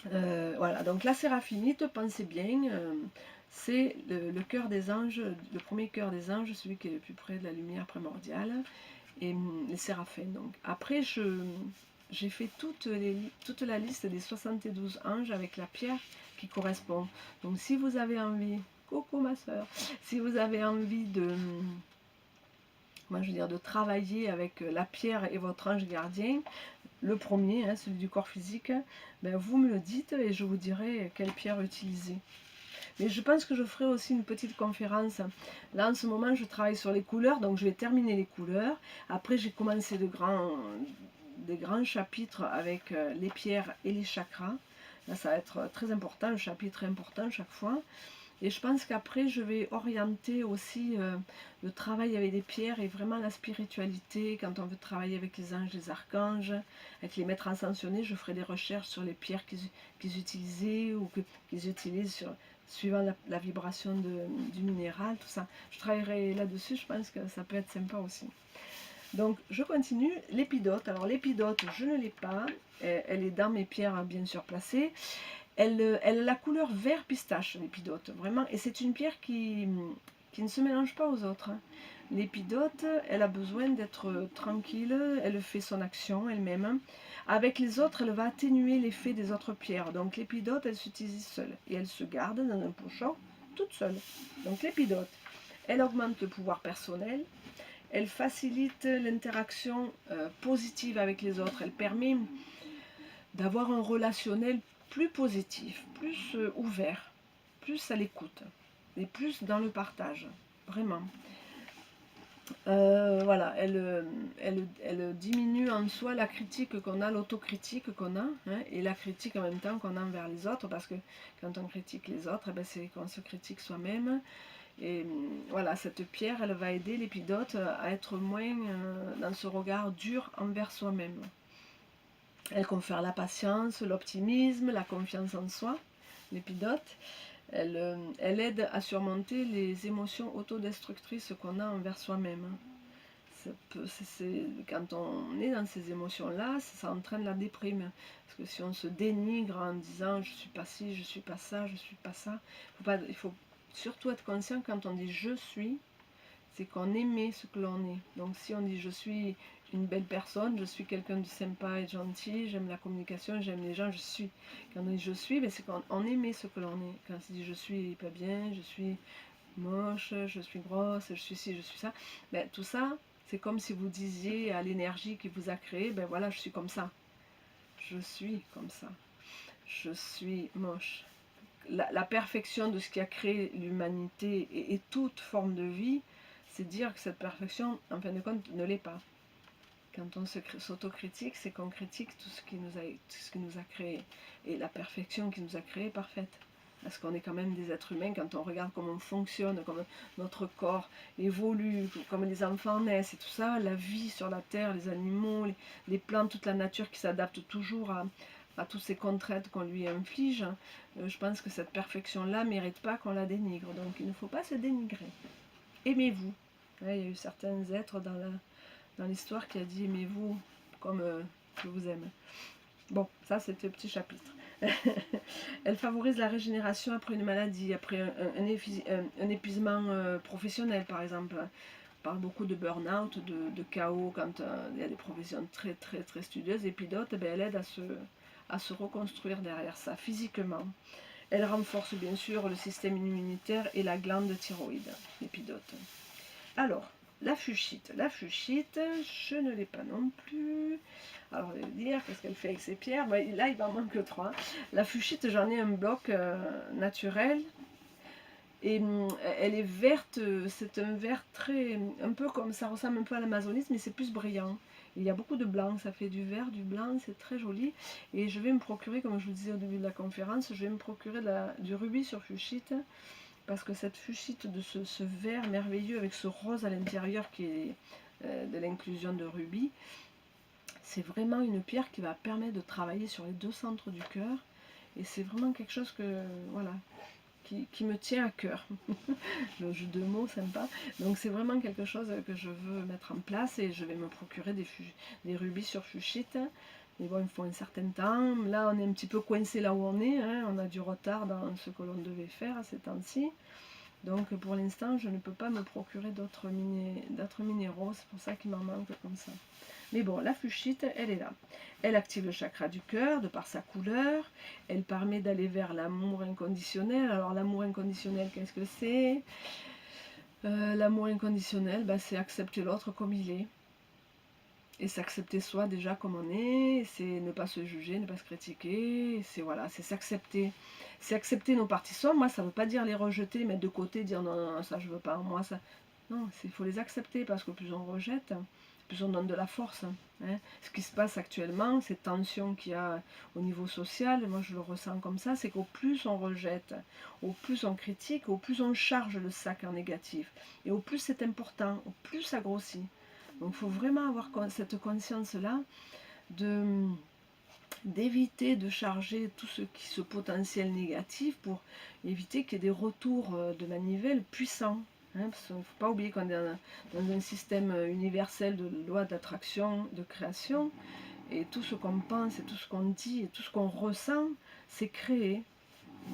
Voilà, donc la séraphinite, pensez bien, c'est le cœur des anges, le premier cœur des anges, celui qui est le plus près de la lumière primordiale, et les séraphins. Donc. Après, j'ai fait toute la liste des 72 anges avec la pierre qui correspond. Donc si vous avez envie, coucou ma soeur, si vous avez envie de travailler avec la pierre et votre ange gardien, le premier, hein, celui du corps physique, ben vous me le dites et je vous dirai quelle pierre utiliser. Mais je pense que je ferai aussi une petite conférence. Là, en ce moment, je travaille sur les couleurs, donc je vais terminer les couleurs. Après, j'ai commencé des grands chapitres avec les pierres et les chakras. Là, ça va être très important, le chapitre est important chaque fois. Et je pense qu'après, je vais orienter aussi le travail avec des pierres et vraiment la spiritualité. Quand on veut travailler avec les anges, les archanges, avec les maîtres ascensionnés, je ferai des recherches sur les pierres qu'ils utilisaient ou qu'ils utilisent suivant la vibration du minéral, tout ça. Je travaillerai là-dessus, je pense que ça peut être sympa aussi. Donc, je continue. L'épidote. Alors, l'épidote, je ne l'ai pas. Elle est dans mes pierres bien sûr placées. Elle a la couleur vert pistache, l'épidote, vraiment. Et c'est une pierre qui ne se mélange pas aux autres. Hein. L'épidote, elle a besoin d'être tranquille, elle fait son action elle-même. Avec les autres, elle va atténuer l'effet des autres pierres. Donc l'épidote, elle s'utilise seule. Et elle se garde dans un pochon toute seule. Donc l'épidote, elle augmente le pouvoir personnel. Elle facilite l'interaction positive avec les autres. Elle permet d'avoir un relationnel plus positif, plus ouvert, plus à l'écoute et plus dans le partage, vraiment. Voilà, elle diminue en soi la critique qu'on a, l'autocritique qu'on a, hein, et la critique en même temps qu'on a envers les autres, parce que quand on critique les autres, eh ben, c'est qu'on se critique soi-même. Et voilà, cette pierre, elle va aider l'épidote à être moins dans ce regard dur envers soi-même. Elle confère la patience, l'optimisme, la confiance en soi, l'épidote. Elle aide à surmonter les émotions autodestructrices qu'on a envers soi-même. Quand on est dans ces émotions-là, ça entraîne la déprime. Parce que si on se dénigre en disant « je suis pas ci, je suis pas ça, je suis pas ça », il faut surtout être conscient quand on dit « je suis », c'est qu'on aimait ce que l'on est. Donc si on dit je suis une belle personne, je suis quelqu'un de sympa et de gentil, j'aime la communication, j'aime les gens, je suis. Quand on dit je suis, ben c'est qu'on aimait ce que l'on est. Quand on dit je suis pas bien, je suis moche, je suis grosse, je suis ci, je suis ça, ben tout ça, c'est comme si vous disiez à l'énergie qui vous a créé, ben voilà, je suis comme ça. Je suis comme ça. Je suis moche. La perfection de ce qui a créé l'humanité et toute forme de vie, c'est dire que cette perfection, en fin de compte, ne l'est pas. Quand on s'autocritique, c'est qu'on critique tout ce qui nous a créé. Et la perfection qui nous a créé est parfaite. Parce qu'on est quand même des êtres humains, quand on regarde comment on fonctionne, comment notre corps évolue, comme les enfants naissent et tout ça, la vie sur la terre, les animaux, les plantes, toute la nature qui s'adapte toujours à toutes ces contraintes qu'on lui inflige, je pense que cette perfection-là ne mérite pas qu'on la dénigre. Donc il ne faut pas se dénigrer. Aimez-vous. Ouais, il y a eu certains êtres dans l'histoire qui a dit aimez-vous comme je vous aime. Bon, ça c'était le petit chapitre. Elle favorise la régénération après une maladie, après un épuisement professionnel par exemple. On parle beaucoup de burn-out, de chaos quand il y a des professions très très très studieuses et puis d'autres, elle aide à se reconstruire derrière ça physiquement. Elle renforce bien sûr le système immunitaire et la glande thyroïde, l'épidote. Alors, la fuchsite. La fuchsite, je ne l'ai pas non plus. Alors, je vais dire, qu'est-ce qu'elle fait avec ses pierres? Là, il m'en manque 3. La fuchsite, j'en ai un bloc naturel. Et elle est verte, c'est un vert très, un peu comme, ça ressemble un peu à l'amazonisme, mais c'est plus brillant. Il y a beaucoup de blanc, ça fait du vert, du blanc, c'est très joli. Et je vais me procurer, comme je vous disais au début de la conférence, je vais me procurer du rubis sur fuchsite. Parce que cette fuchsite de ce vert merveilleux avec ce rose à l'intérieur qui est de l'inclusion de rubis, c'est vraiment une pierre qui va permettre de travailler sur les 2 centres du cœur. Et c'est vraiment quelque chose que, voilà, qui me tient à cœur. Le jeu de mots sympa. Donc c'est vraiment quelque chose que je veux mettre en place et je vais me procurer des rubis sur fuchsite. Mais bon, il faut un certain temps. Là, on est un petit peu coincé là où on est. Hein. On a du retard dans ce que l'on devait faire à ces temps-ci. Donc pour l'instant, je ne peux pas me procurer d'autres minéraux. C'est pour ça qu'il m'en manque comme ça. Mais bon, la fuchsite, elle est là. Elle active le chakra du cœur de par sa couleur. Elle permet d'aller vers l'amour inconditionnel. Alors l'amour inconditionnel, qu'est-ce que c'est? L'amour inconditionnel, c'est accepter l'autre comme il est. Et s'accepter soi déjà comme on est. C'est ne pas se juger, ne pas se critiquer. C'est voilà, c'est s'accepter. C'est accepter nos parties sombres. Moi, ça ne veut pas dire les rejeter, les mettre de côté, dire non, non, ça je veux pas. Moi, ça. Non, il faut les accepter parce que plus on rejette, plus on donne de la force. Hein. Ce qui se passe actuellement, cette tension qu'il y a au niveau social, moi je le ressens comme ça, c'est qu'au plus on rejette, au plus on critique, au plus on charge le sac en négatif. Et au plus c'est important, au plus ça grossit. Donc il faut vraiment avoir cette conscience-là d'éviter de charger tout ce potentiel négatif pour éviter qu'il y ait des retours de manivelle puissants. Hein, parce qu'il ne faut pas oublier qu'on est dans un système universel de loi d'attraction, de création, et tout ce qu'on pense, et tout ce qu'on dit, et tout ce qu'on ressent, c'est créé.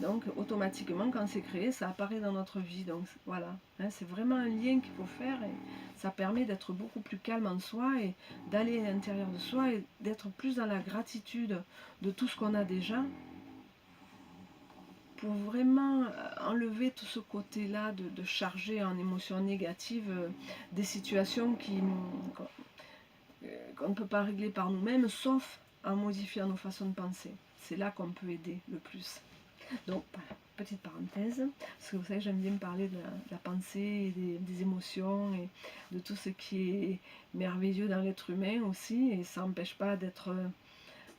Donc automatiquement, quand c'est créé, ça apparaît dans notre vie. Donc voilà, hein, c'est vraiment un lien qu'il faut faire, et ça permet d'être beaucoup plus calme en soi, et d'aller à l'intérieur de soi, et d'être plus dans la gratitude de tout ce qu'on a déjà, pour vraiment enlever tout ce côté-là de charger en émotions négatives des situations qu'on ne peut pas régler par nous-mêmes, sauf en modifiant nos façons de penser. C'est là qu'on peut aider le plus. Donc, petite parenthèse, parce que vous savez, j'aime bien me parler de la pensée, et des émotions, et de tout ce qui est merveilleux dans l'être humain aussi, et ça n'empêche pas d'être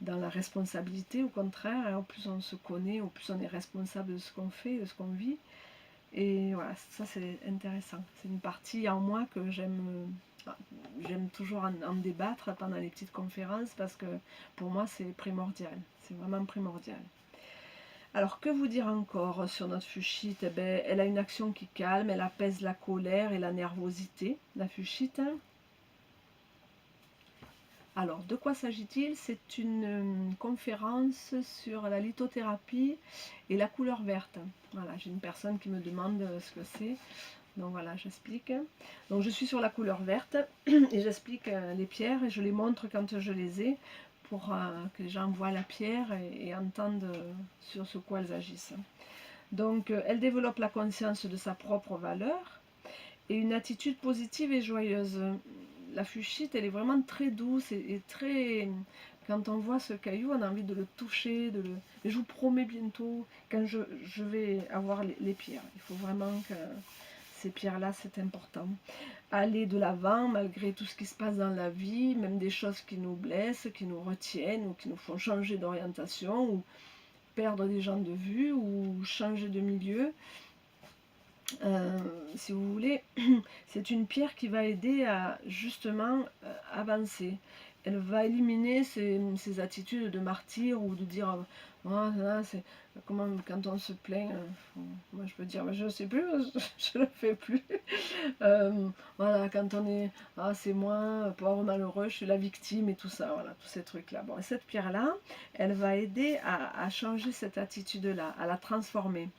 dans la responsabilité, au contraire, au plus on se connaît, au plus on est responsable de ce qu'on fait, de ce qu'on vit. Et voilà, ça c'est intéressant. C'est une partie en moi que j'aime toujours en débattre pendant les petites conférences, parce que pour moi c'est primordial, c'est vraiment primordial. Alors que vous dire encore sur notre fuchsite? Elle a une action qui calme, elle apaise la colère et la nervosité, la fuchsite. Alors, de quoi s'agit-il? C'est une conférence sur la lithothérapie et la couleur verte. Voilà, j'ai une personne qui me demande ce que c'est. Donc voilà, j'explique. Donc je suis sur la couleur verte et j'explique les pierres et je les montre quand je les ai pour que les gens voient la pierre et entendent sur ce quoi elles agissent. Donc elle développe la conscience de sa propre valeur et une attitude positive et joyeuse. La fuchsite, elle est vraiment très douce et très... Quand on voit ce caillou, on a envie de le toucher, de le... Et je vous promets bientôt, quand je vais avoir les pierres, il faut vraiment que ces pierres-là, c'est important. Aller de l'avant malgré tout ce qui se passe dans la vie, même des choses qui nous blessent, qui nous retiennent ou qui nous font changer d'orientation ou perdre des gens de vue ou changer de milieu. Si vous voulez, c'est une pierre qui va aider à justement avancer. Elle va éliminer ces attitudes de martyr ou de dire oh, là, c'est comment quand on se plaint, moi je peux dire je ne sais plus, je ne le fais plus. Voilà, quand on est ah c'est moi, pauvre malheureux, je suis la victime et tout ça, voilà, tous ces trucs-là. Bon, et cette pierre-là, elle va aider à changer cette attitude-là, à la transformer.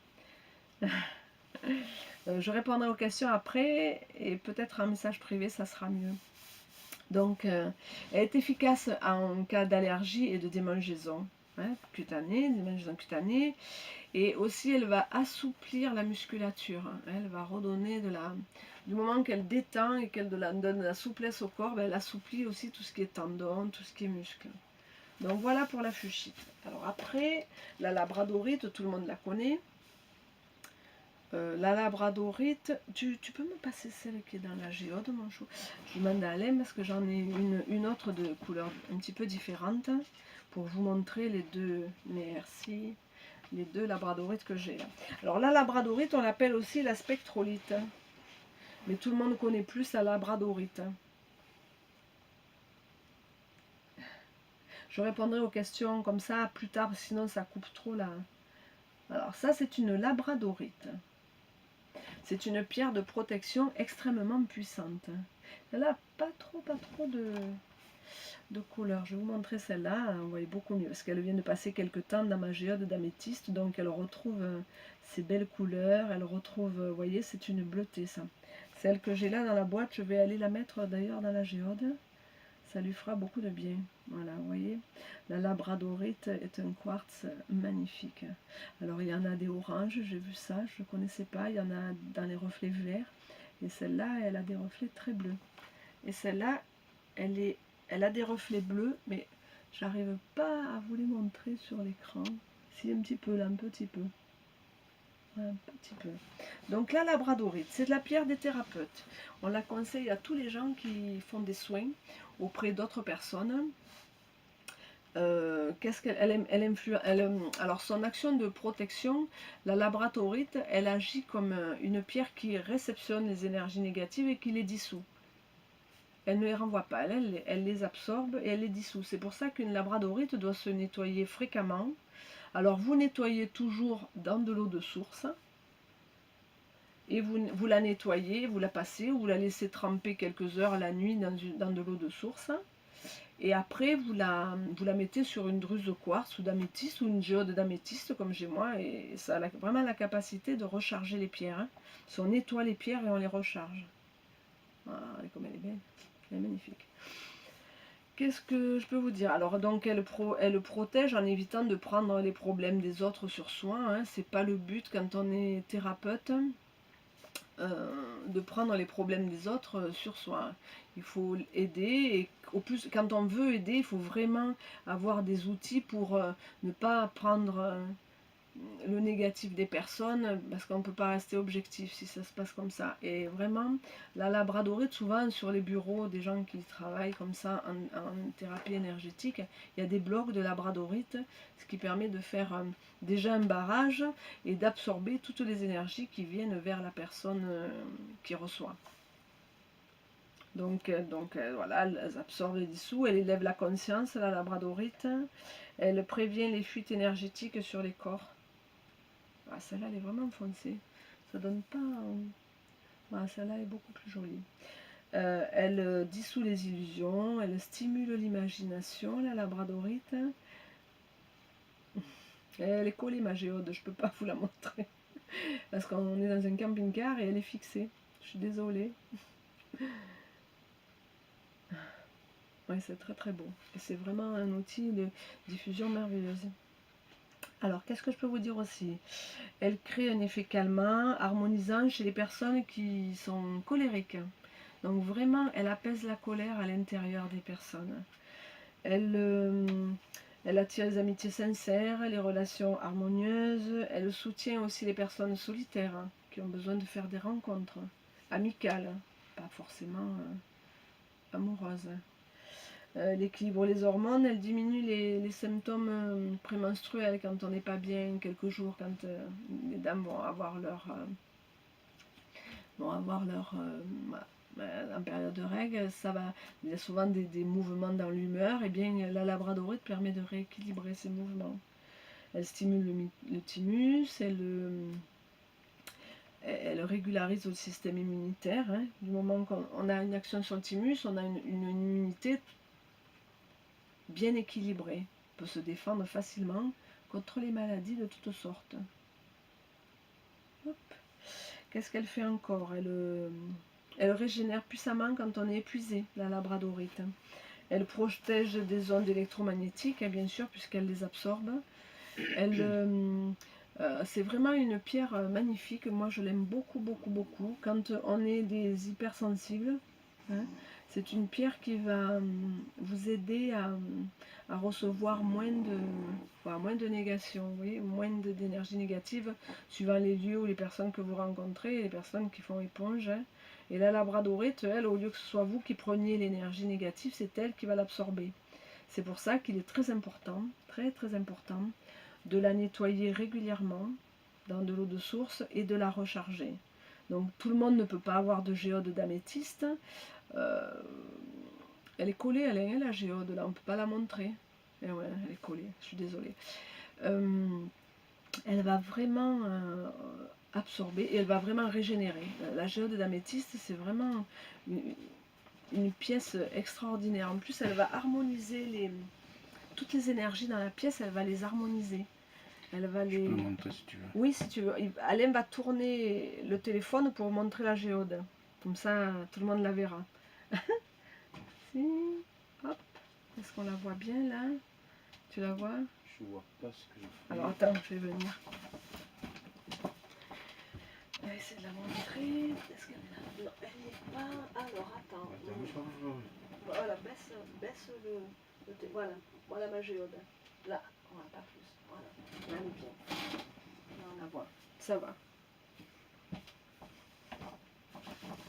Je répondrai aux questions après et peut-être un message privé, ça sera mieux. Donc, elle est efficace en cas d'allergie et de démangeaison cutanée, démangeaison cutanée. Et aussi, elle va assouplir la musculature. Elle va redonner de la... Du moment qu'elle détend et qu'elle donne de la souplesse au corps, ben, elle assouplit aussi tout ce qui est tendon, tout ce qui est muscle. Donc voilà pour la fuchsite. Alors après, la labradorite, tout le monde la connaît. La labradorite, tu peux me passer celle qui est dans la géode, mon chou? Je demande à Alain parce que j'en ai une autre de couleur un petit peu différente pour vous montrer les deux. Merci. Les deux labradorites que j'ai là. Alors la labradorite, on l'appelle aussi la spectrolite. Mais tout le monde connaît plus la labradorite. Je répondrai aux questions comme ça plus tard, sinon ça coupe trop là. Alors ça, c'est une labradorite. C'est une pierre de protection extrêmement puissante. Elle n'a pas trop de couleur. Je vais vous montrer celle-là. Vous voyez beaucoup mieux. Parce qu'elle vient de passer quelques temps dans ma géode d'améthyste. Donc elle retrouve ses belles couleurs. Elle retrouve, vous voyez, c'est une bleutée ça. Celle que j'ai là dans la boîte, je vais aller la mettre d'ailleurs dans la géode. Ça lui fera beaucoup de bien. Voilà, vous voyez, la labradorite est un quartz magnifique. Alors, il y en a des oranges, j'ai vu ça, je ne connaissais pas. Il y en a dans les reflets verts. Et celle-là, elle a des reflets très bleus. Et celle-là, elle a des reflets bleus, mais j'arrive pas à vous les montrer sur l'écran. Si, un petit peu, là, un petit peu. Un petit peu. Donc la labradorite, c'est de la pierre des thérapeutes. On la conseille à tous les gens qui font des soins auprès d'autres personnes. Qu'est-ce qu'elle influe, alors son action de protection, la labradorite, elle agit comme une pierre qui réceptionne les énergies négatives et qui les dissout. Elle ne les renvoie pas, elle les absorbe et elle les dissout. C'est pour ça qu'une labradorite doit se nettoyer fréquemment. Alors vous nettoyez toujours dans de l'eau de source. Et vous la nettoyez, vous la passez, ou vous la laissez tremper quelques heures la nuit dans de l'eau de source. Et après, vous la mettez sur une druse de quartz ou d'améthyste ou une géode d'améthyste comme j'ai moi. Et ça a vraiment la capacité de recharger les pierres. Si on nettoie les pierres et on les recharge. Voilà, comme elle est belle. Elle est magnifique. Qu'est-ce que je peux vous dire? Alors donc elle protège en évitant de prendre les problèmes des autres sur soi. C'est pas le but quand on est thérapeute. De prendre les problèmes des autres sur soi. Il faut aider et au plus quand on veut aider, il faut vraiment avoir des outils pour ne pas prendre le négatif des personnes parce qu'on ne peut pas rester objectif si ça se passe comme ça. Et vraiment, la labradorite, souvent sur les bureaux des gens qui travaillent comme ça en thérapie énergétique, il y a des blocs de labradorite, ce qui permet de faire déjà un barrage et d'absorber toutes les énergies qui viennent vers la personne qui reçoit. Donc voilà, elle absorbe les dissous, elle élève la conscience, la labradorite, elle prévient les fuites énergétiques sur les corps. Ah, celle-là, elle est vraiment foncée. Ça donne pas... Ah, celle-là est beaucoup plus jolie. Elle dissout les illusions, elle stimule l'imagination, la labradorite. Elle est collée, ma géode, je peux pas vous la montrer. Parce qu'on est dans un camping-car et elle est fixée. Je suis désolée. Oui, c'est très très beau. Et c'est vraiment un outil de diffusion merveilleuse. Alors, qu'est-ce que je peux vous dire aussi? Elle crée un effet calmant, harmonisant chez les personnes qui sont colériques. Donc vraiment, elle apaise la colère à l'intérieur des personnes. Elle attire les amitiés sincères, les relations harmonieuses. Elle soutient aussi les personnes solitaires qui ont besoin de faire des rencontres amicales, pas forcément amoureuses. Elle équilibre les hormones, elle diminue les symptômes prémenstruels quand on n'est pas bien quelques jours, quand les dames vont avoir en période de règles, ça va, il y a souvent des mouvements dans l'humeur, et bien la labradorite permet de rééquilibrer ces mouvements. Elle stimule le thymus, elle régularise le système immunitaire. Hein. Du moment qu'on a une action sur le thymus, on a une immunité bien équilibrée. On peut se défendre facilement contre les maladies de toutes sortes. Qu'est-ce qu'elle fait encore? Elle régénère puissamment quand on est épuisé, la labradorite. Elle protège des ondes électromagnétiques, bien sûr, puisqu'elle les absorbe. C'est vraiment une pierre magnifique. Moi, je l'aime beaucoup, beaucoup, beaucoup. Quand on est des hypersensibles, hein, c'est une pierre qui va vous aider à recevoir moins de négations, oui, moins d'énergie négative, suivant les lieux ou les personnes que vous rencontrez, les personnes qui font éponge. Hein. Et la labradorite, elle, au lieu que ce soit vous qui preniez l'énergie négative, c'est elle qui va l'absorber. C'est pour ça qu'il est très important, très très important, de la nettoyer régulièrement dans de l'eau de source et de la recharger. Donc tout le monde ne peut pas avoir de géode d'améthyste. Elle est collée, elle est la géode, là on ne peut pas la montrer. Et ouais, elle est collée, je suis désolée. Elle va vraiment absorber et elle va vraiment régénérer. La géode d'améthyste, c'est vraiment une pièce extraordinaire. En plus, elle va harmoniser toutes les énergies dans la pièce, elle va les harmoniser. Elle va les... Je peux montrer si tu veux. Oui, si tu veux. Alain va tourner le téléphone pour montrer la géode. Comme ça, tout le monde la verra. Si. Hop. Est-ce qu'on la voit bien là? Tu la vois? Je vois pas ce que je fais. Alors attends, je vais venir. On va essayer de la montrer. Est-ce qu'elle est là? Non, elle n'y est pas. Alors attends. Voilà, baisse voilà, voilà ma géode. Là, voilà, pas plus. Voilà, là elle est bien. Là on la voit. Ça va.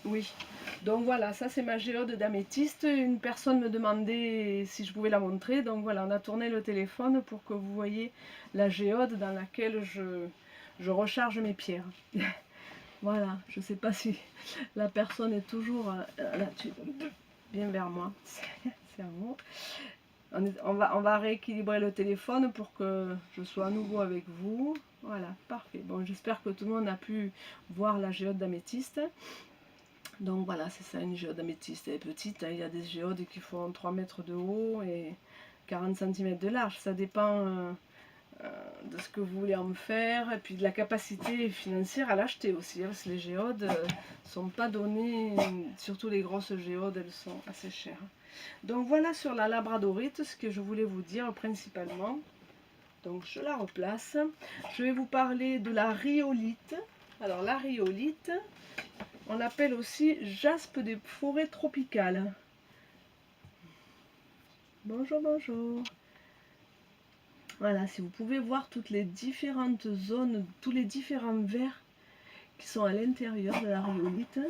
Oui. Donc voilà, ça c'est ma géode d'améthyste. Une personne me demandait si je pouvais la montrer. Donc voilà, on a tourné le téléphone pour que vous voyez la géode dans laquelle je recharge mes pierres. Voilà, je ne sais pas si la personne est toujours là, bien vers moi. C'est amour. On va rééquilibrer le téléphone pour que je sois à nouveau avec vous. Voilà, parfait. Bon, j'espère que tout le monde a pu voir la géode d'améthyste. Donc voilà, c'est ça, une géode d'améthyste. Elle est petite, hein, il y a des géodes qui font 3 mètres de haut et 40 cm de large. Ça dépend de ce que vous voulez en faire et puis de la capacité financière à l'acheter aussi. Hein, parce que les géodes ne sont pas données, surtout les grosses géodes, elles sont assez chères. Donc voilà sur la labradorite ce que je voulais vous dire principalement. Donc je la replace. Je vais vous parler de la rhyolite. Alors la rhyolite, on l'appelle aussi jaspe des forêts tropicales. Bonjour, bonjour. Voilà, si vous pouvez voir toutes les différentes zones, tous les différents verts qui sont à l'intérieur de la rhyolite.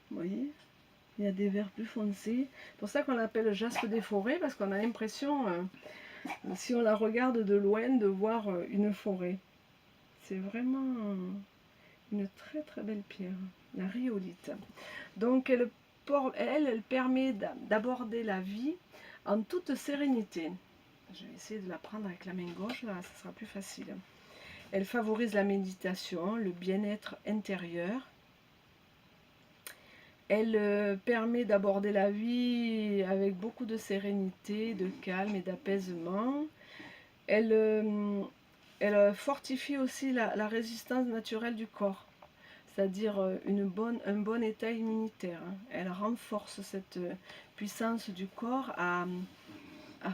Vous voyez, il y a des verts plus foncés. C'est pour ça qu'on l'appelle jaspe des forêts, parce qu'on a l'impression, si on la regarde de loin, de voir une forêt. C'est vraiment une très très belle pierre, la rhyolite. Donc elle permet d'aborder la vie en toute sérénité. Je vais essayer de la prendre avec la main gauche, là, ça sera plus facile. Elle favorise la méditation, le bien-être intérieur. Elle permet d'aborder la vie avec beaucoup de sérénité, de calme et d'apaisement. Elle fortifie aussi la résistance naturelle du corps. c'est-à-dire un bon état immunitaire, hein. Elle renforce cette puissance du corps à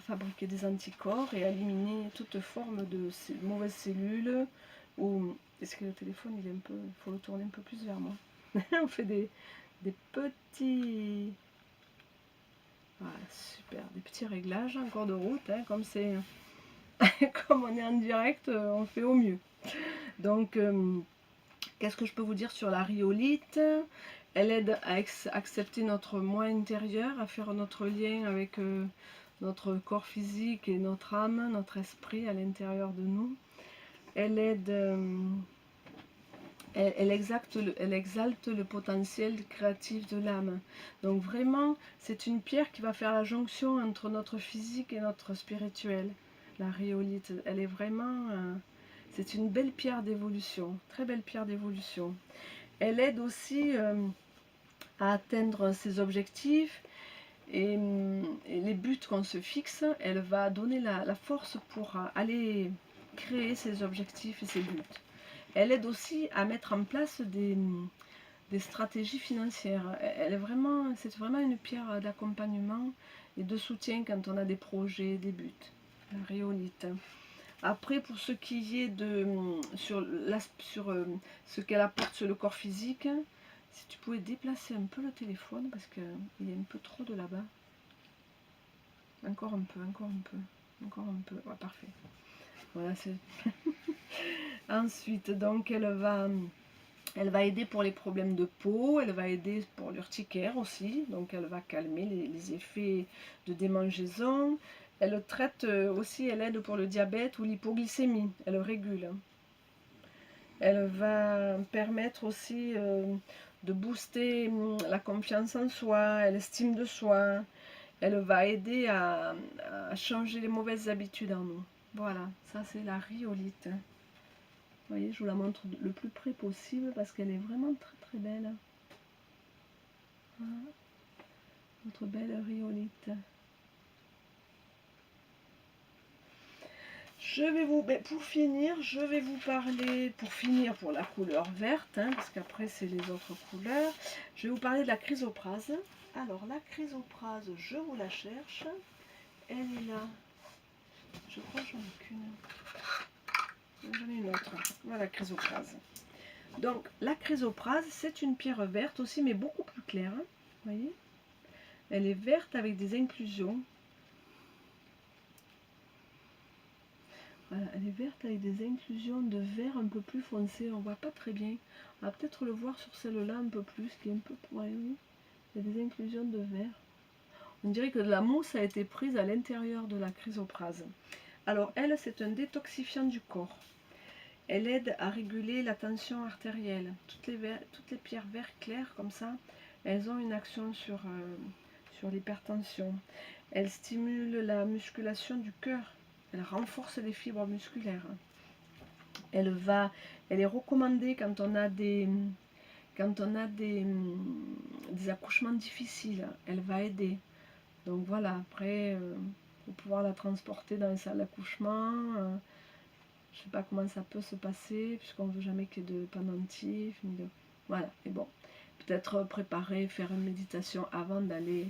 fabriquer des anticorps et à éliminer toute forme de mauvaises cellules. Ou est-ce que le téléphone, il est un peu, il faut le tourner un peu plus vers moi. On fait des petits, voilà, super, des petits réglages en cours de route, hein, comme c'est, comme on est en direct, on fait au mieux. Donc, qu'est-ce que je peux vous dire sur la rhyolite? Elle aide à accepter notre moi intérieur, à faire notre lien avec notre corps physique et notre âme, notre esprit à l'intérieur de nous. Elle aide, elle exalte le potentiel créatif de l'âme. Donc vraiment, c'est une pierre qui va faire la jonction entre notre physique et notre spirituel. La rhyolite, elle est vraiment... c'est une belle pierre d'évolution, très belle pierre d'évolution. Elle aide aussi à atteindre ses objectifs et les buts qu'on se fixe. Elle va donner la force pour aller créer ses objectifs et ses buts. Elle aide aussi à mettre en place des stratégies financières. C'est vraiment une pierre d'accompagnement et de soutien quand on a des projets, des buts. La rhyolite. Après, pour ce qui est sur ce qu'elle apporte sur le corps physique, si tu pouvais déplacer un peu le téléphone parce qu'il y a un peu trop de là-bas. Encore un peu, encore un peu, encore un peu. Ouais, parfait. Voilà, c'est... Ensuite, donc, elle va aider pour les problèmes de peau, elle va aider pour l'urticaire aussi, donc elle va calmer les effets de démangeaison. Elle traite aussi, elle aide pour le diabète ou l'hypoglycémie, elle régule. Elle va permettre aussi de booster la confiance en soi, l'estime de soi. Elle va aider à changer les mauvaises habitudes en nous. Voilà, ça c'est la rhyolite. Vous voyez, je vous la montre le plus près possible parce qu'elle est vraiment très très belle. Voilà. Notre belle rhyolite. Pour finir, je vais vous parler, pour la couleur verte, hein, parce qu'après c'est les autres couleurs, je vais vous parler de la chrysoprase. Alors la chrysoprase, je vous la cherche, elle est là, je crois que j'en ai qu'une, j'en ai une autre, voilà la chrysoprase. Donc la chrysoprase, c'est une pierre verte aussi, mais beaucoup plus claire, hein, vous voyez, elle est verte avec des inclusions. Voilà, elle est verte avec des inclusions de vert un peu plus foncé, on voit pas très bien. On va peut-être le voir sur celle-là un peu plus, qui est un peu... Ouais, oui. Il y a des inclusions de vert. On dirait que de la mousse a été prise à l'intérieur de la chrysoprase. Alors elle, c'est un détoxifiant du corps. Elle aide à réguler la tension artérielle. Toutes les pierres vert clair comme ça, elles ont une action sur l'hypertension. Elle stimule la musculation du cœur. Elle renforce les fibres musculaires. Elle est recommandée quand on a des accouchements difficiles. Elle va aider. Donc voilà, après, pour pouvoir la transporter dans la salle d'accouchement, je ne sais pas comment ça peut se passer, puisqu'on ne veut jamais qu'il y ait de pendentif. Voilà, et bon, peut-être préparer, faire une méditation avant d'aller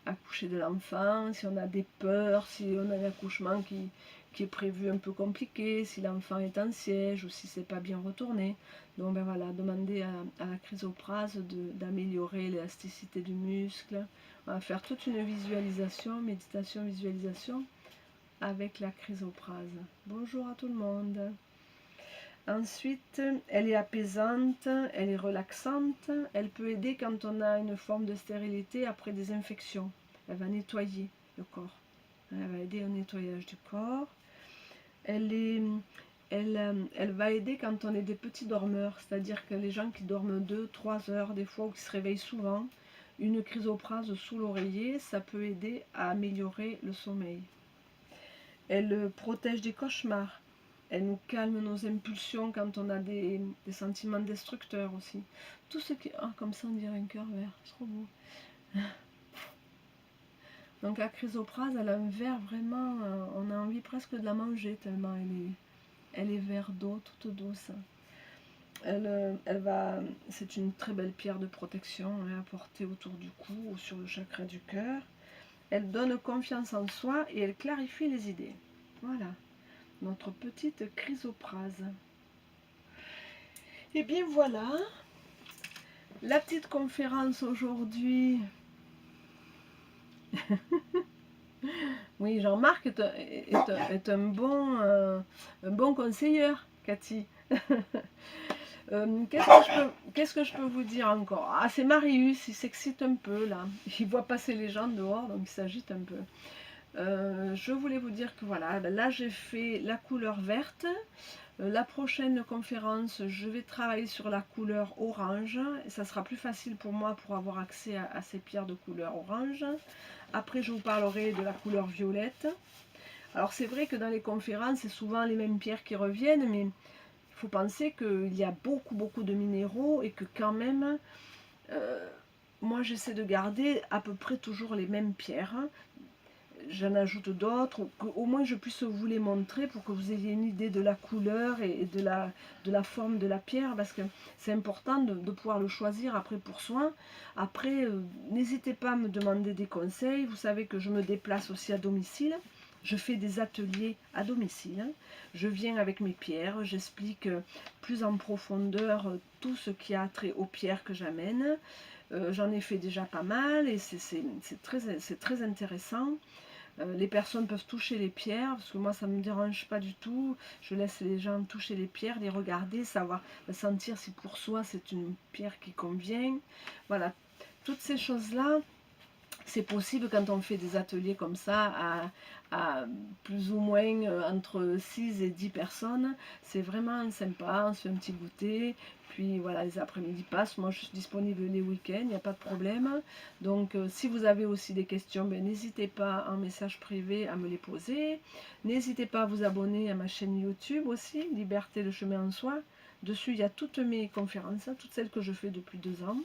accoucher de l'enfant, si on a des peurs, si on a un accouchement qui est prévu un peu compliqué, si l'enfant est en siège ou si c'est pas bien retourné. Donc ben voilà, demander à la chrysoprase d'améliorer l'élasticité du muscle. On va faire toute une visualisation, méditation, visualisation avec la chrysoprase. Bonjour à tout le monde. Ensuite, elle est apaisante, elle est relaxante, elle peut aider quand on a une forme de stérilité après des infections. Elle va nettoyer le corps. Elle va aider au nettoyage du corps. Elle va aider quand on est des petits dormeurs, c'est-à-dire que les gens qui dorment 2-3 heures des fois ou qui se réveillent souvent, une chrysoprase sous l'oreiller, ça peut aider à améliorer le sommeil. Elle protège des cauchemars. Elle nous calme nos impulsions quand on a des sentiments destructeurs aussi. Tout ce qui... Ah, comme ça on dirait un cœur vert, c'est trop beau. Donc la chrysoprase, elle a un vert vraiment... on a envie presque de la manger tellement elle est vert d'eau, toute douce. C'est une très belle pierre de protection à porter autour du cou ou sur le chakra du cœur. Elle donne confiance en soi et elle clarifie les idées. Voilà, notre petite chrysoprase. Et bien voilà, la petite conférence aujourd'hui. Oui, Jean-Marc est un bon conseiller, Cathy. Qu'est-ce que je peux vous dire encore? Ah, c'est Marius, il s'excite un peu là. Il voit passer les gens dehors, donc il s'agite un peu. Je voulais vous dire que voilà, là j'ai fait la couleur verte. La prochaine conférence, je vais travailler sur la couleur orange. Et ça sera plus facile pour moi pour avoir accès à ces pierres de couleur orange. Après, je vous parlerai de la couleur violette. Alors c'est vrai que dans les conférences, c'est souvent les mêmes pierres qui reviennent, mais il faut penser qu'il y a beaucoup de minéraux et que quand même, moi j'essaie de garder à peu près toujours les mêmes pierres. J'en ajoute d'autres, qu'au moins je puisse vous les montrer pour que vous ayez une idée de la couleur et de la forme de la pierre, parce que c'est important de pouvoir le choisir après pour soi. Après, n'hésitez pas à me demander des conseils. Vous savez que je me déplace aussi à domicile. Je fais des ateliers à domicile. Je viens avec mes pierres, j'explique plus en profondeur tout ce qui a trait aux pierres que j'amène. J'en ai fait déjà pas mal et c'est très intéressant. Les personnes peuvent toucher les pierres, parce que moi ça ne me dérange pas du tout. Je laisse les gens toucher les pierres, les regarder, savoir, sentir si pour soi c'est une pierre qui convient. Voilà, toutes ces choses-là, c'est possible quand on fait des ateliers comme ça à plus ou moins entre 6 et 10 personnes. C'est vraiment sympa, on se fait un petit goûter. Puis voilà, les après-midi passent. Moi, je suis disponible les week-ends, il n'y a pas de problème. Donc, si vous avez aussi des questions, n'hésitez pas en message privé à me les poser. N'hésitez pas à vous abonner à ma chaîne YouTube aussi, Liberté, le chemin en soi. Dessus, il y a toutes mes conférences, toutes celles que je fais depuis 2 ans.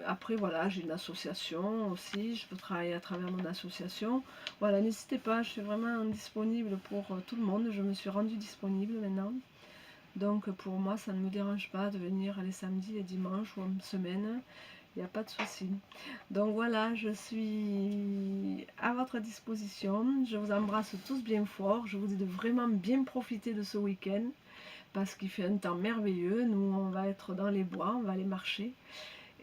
Après voilà, j'ai une association aussi, je peux travailler à travers mon association. Voilà, n'hésitez pas, je suis vraiment disponible pour tout le monde, je me suis rendue disponible maintenant. Donc pour moi, ça ne me dérange pas de venir les samedis, les dimanches ou en semaine, il n'y a pas de souci. Donc voilà, je suis à votre disposition, je vous embrasse tous bien fort, je vous dis de vraiment bien profiter de ce week-end, parce qu'il fait un temps merveilleux, nous on va être dans les bois, on va aller marcher.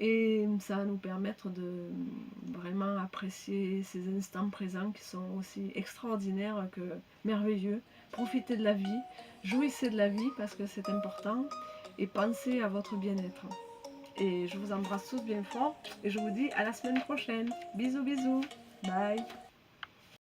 Et ça va nous permettre de vraiment apprécier ces instants présents qui sont aussi extraordinaires que merveilleux. Profitez de la vie, jouissez de la vie parce que c'est important et pensez à votre bien-être. Et je vous embrasse tous bien fort et je vous dis à la semaine prochaine. Bisous bisous. Bye.